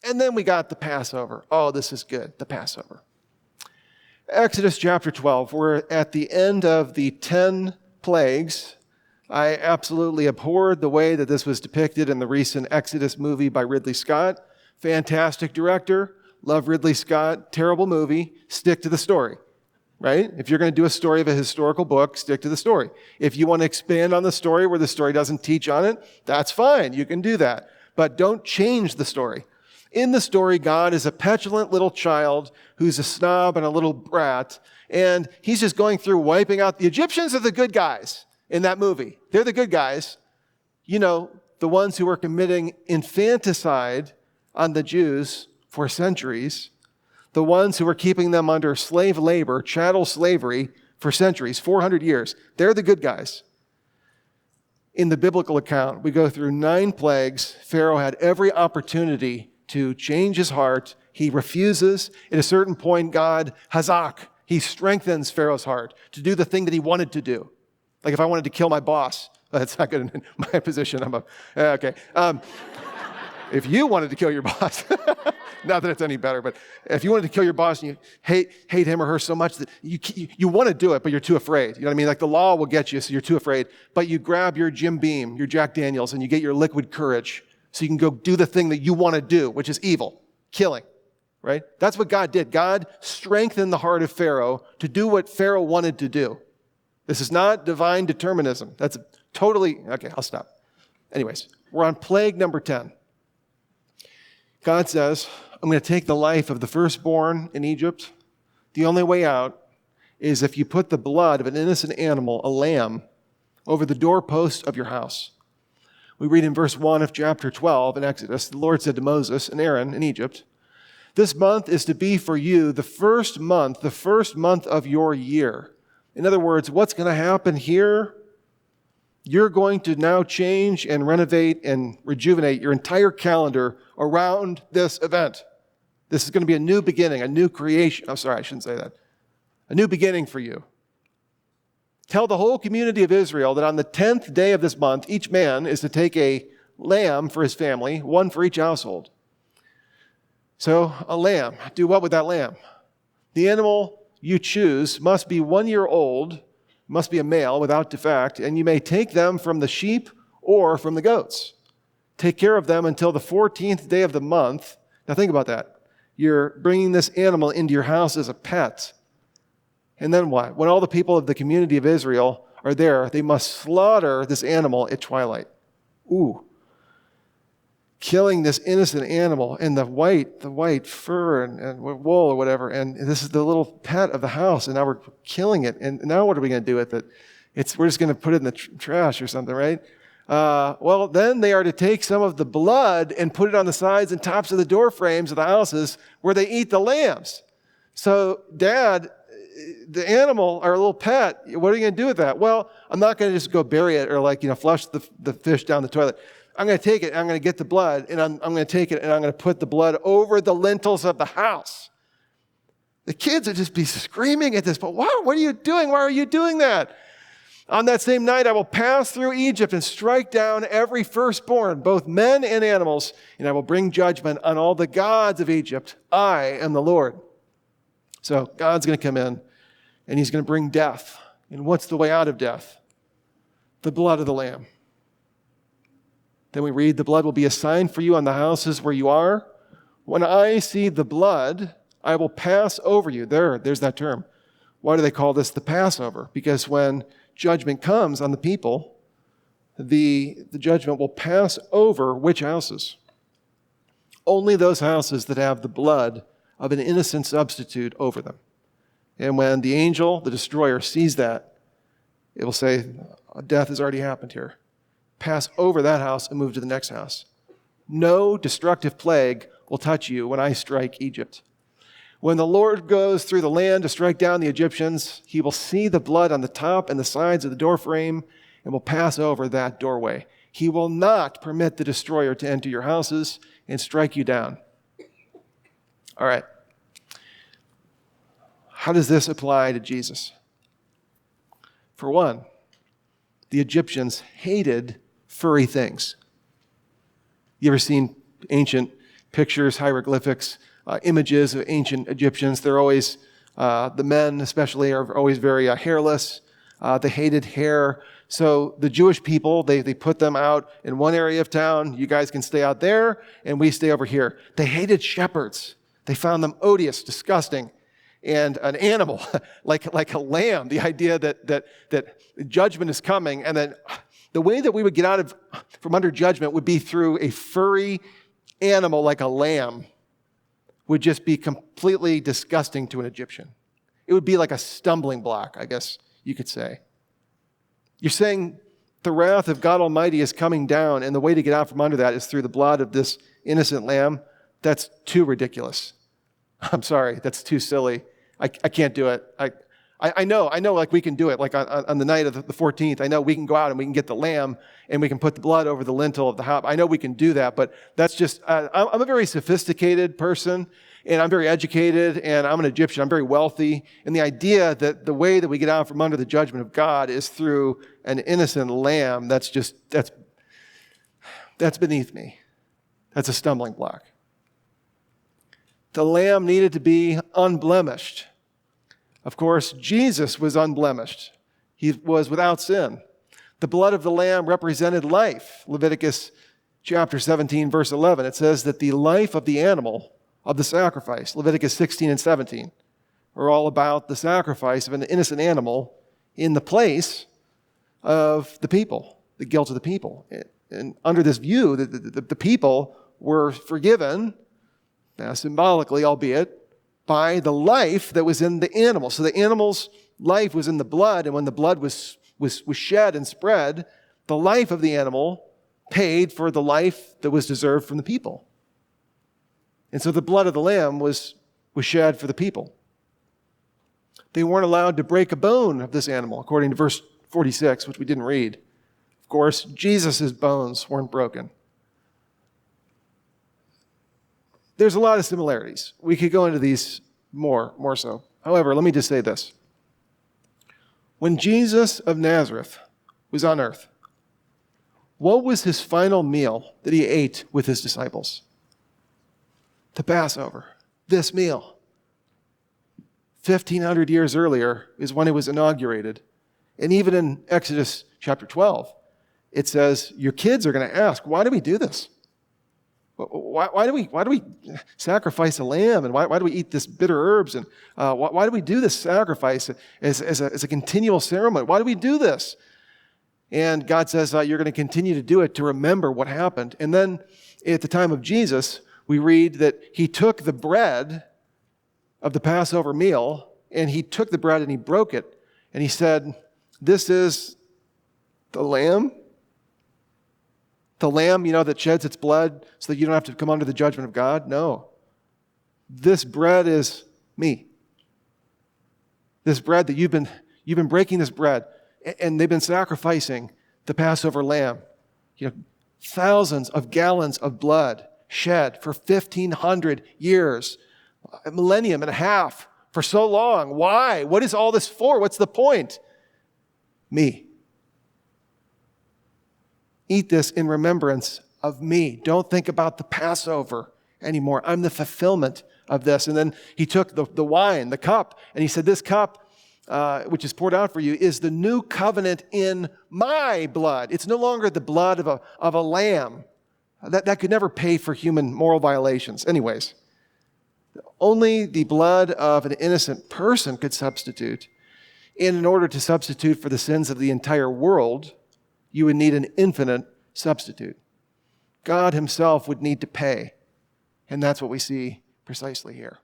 And then we got the Passover. Oh, this is good, the Passover. Exodus chapter 12, we're at the end of the 10 plagues. I absolutely abhorred the way that this was depicted in the recent Exodus movie by Ridley Scott. Fantastic director. Love Ridley Scott. Terrible movie. Stick to the story, right? If you're going to do a story of a historical book, stick to the story. If you want to expand on the story where the story doesn't teach on it, that's fine. You can do that. But don't change the story. In the story, God is a petulant little child who's a snob and a little brat, and he's just going through wiping out. The Egyptians are the good guys in that movie. They're the good guys. You know, the ones who were committing infanticide on the Jews for centuries, the ones who were keeping them under slave labor, chattel slavery for centuries, 400 years. They're the good guys. In the biblical account, we go through 9 plagues. Pharaoh had every opportunity to change his heart. He refuses. At a certain point, God, hazak, he strengthens Pharaoh's heart to do the thing that he wanted to do. Like if I wanted to kill my boss, that's not good in my position. Okay. If you wanted to kill your boss, not that it's any better, but if you wanted to kill your boss and you hate him or her so much that you want to do it, but you're too afraid. You know what I mean? Like the law will get you, so you're too afraid. But you grab your Jim Beam, your Jack Daniels, and you get your liquid courage so you can go do the thing that you want to do, which is evil, killing, right? That's what God did. God strengthened the heart of Pharaoh to do what Pharaoh wanted to do. This is not divine determinism. That's totally, okay, I'll stop. Anyways, we're on plague number 10. God says, I'm going to take the life of the firstborn in Egypt. The only way out is if you put the blood of an innocent animal, a lamb, over the doorpost of your house. We read in verse 1 of chapter 12 in Exodus, the Lord said to Moses and Aaron in Egypt, this month is to be for you the first month of your year. In other words, what's going to happen here? You're going to now change and renovate and rejuvenate your entire calendar around this event. This is going to be a new beginning, a new creation. I'm sorry, I shouldn't say that. A new beginning for you. Tell the whole community of Israel that on the 10th day of this month, each man is to take a lamb for his family, one for each household. So, a lamb. Do what with that lamb? The animal you choose must be 1 year old, must be a male without defect, and you may take them from the sheep or from the goats. Take care of them until the 14th day of the month. Now think about that. You're bringing this animal into your house as a pet. And then what? When all the people of the community of Israel are there, they must slaughter this animal at twilight. Ooh. Killing this innocent animal in the white fur and wool or whatever, and this is the little pet of the house, and now we're killing it. And now what are we going to do with it? We're just going to put it in the trash or something, right? Well, then they are to take some of the blood and put it on the sides and tops of the door frames of the houses where they eat the lambs. So, Dad, the animal, our little pet, what are you going to do with that? Well, I'm not going to just go bury it or flush the fish down the toilet. I'm going to take it, and I'm going to get the blood, and I'm going to take it, and I'm going to put the blood over the lintels of the house. The kids would just be screaming at this, but what are you doing? Why are you doing that? On that same night, I will pass through Egypt and strike down every firstborn, both men and animals, and I will bring judgment on all the gods of Egypt. I am the Lord. So God's going to come in, and he's going to bring death. And what's the way out of death? The blood of the Lamb. Then we read, the blood will be a sign for you on the houses where you are. When I see the blood, I will pass over you. There's that term. Why do they call this the Passover? Because when judgment comes on the people, the judgment will pass over which houses? Only those houses that have the blood of an innocent substitute over them. And when the angel, the destroyer, sees that, it will say, death has already happened here. Pass over that house and move to the next house. No destructive plague will touch you when I strike Egypt. When the Lord goes through the land to strike down the Egyptians, he will see the blood on the top and the sides of the doorframe and will pass over that doorway. He will not permit the destroyer to enter your houses and strike you down. All right. How does this apply to Jesus? For one, the Egyptians hated furry things. You ever seen ancient pictures, hieroglyphics, images of ancient Egyptians. They're always, the men especially, are always very hairless. They hated hair. So the Jewish people, they put them out in one area of town. You guys can stay out there, and we stay over here. They hated shepherds. They found them odious, disgusting, and an animal, like a lamb. The idea that judgment is coming, and then the way that we would get from under judgment would be through a furry animal like a lamb. Would just be completely disgusting to an Egyptian. It would be like a stumbling block, I guess you could say. You're saying the wrath of God Almighty is coming down, and the way to get out from under that is through the blood of this innocent lamb? That's too ridiculous. I'm sorry, that's too silly. I can't do it. I know, like we can do it. Like on the night of the 14th, I know we can go out and we can get the lamb and we can put the blood over the lintel of the house. I know we can do that, but that's just, I'm a very sophisticated person, and I'm very educated, and I'm an Egyptian. I'm very wealthy. And the idea that the way that we get out from under the judgment of God is through an innocent lamb, that's beneath me. That's a stumbling block. The lamb needed to be unblemished. Of course, Jesus was unblemished. He was without sin. The blood of the lamb represented life. Leviticus chapter 17, verse 11, it says that the life of the animal, of the sacrifice, Leviticus 16 and 17, are all about the sacrifice of an innocent animal in the place of the people, the guilt of the people. And under this view, the people were forgiven, now symbolically, albeit, by the life that was in the animal. So the animal's life was in the blood, and when the blood was shed and spread, the life of the animal paid for the life that was deserved from the people. And so the blood of the lamb was shed for the people. They weren't allowed to break a bone of this animal, according to verse 46, which we didn't read. Of course, Jesus' bones weren't broken. There's a lot of similarities. We could go into these more so. However, let me just say this. When Jesus of Nazareth was on earth, what was his final meal that he ate with his disciples? The Passover. This meal. 1,500 years earlier is when it was inaugurated. And even in Exodus chapter 12, it says, your kids are going to ask, why do we do this? Why do we sacrifice a lamb, and why do we eat this bitter herbs, and why do we do this sacrifice as a continual ceremony? Why do we do this? And God says you're going to continue to do it to remember what happened. And then at the time of Jesus, we read that he took the bread of the Passover meal, and he took the bread and he broke it, and he said, "This is the lamb." The lamb, that sheds its blood so that you don't have to come under the judgment of God? No. This bread is me. This bread that you've been breaking this bread, and they've been sacrificing the Passover lamb. Thousands of gallons of blood shed for 1,500 years, a millennium and a half, for so long. Why? What is all this for? What's the point? Me. Eat this in remembrance of me. Don't think about the Passover anymore. I'm the fulfillment of this. And then he took the wine, the cup, and he said, this cup, which is poured out for you, is the new covenant in my blood. It's no longer the blood of a lamb. That could never pay for human moral violations. Anyways, only the blood of an innocent person could substitute. And in order to substitute for the sins of the entire world, you would need an infinite substitute. God himself would need to pay. And that's what we see precisely here.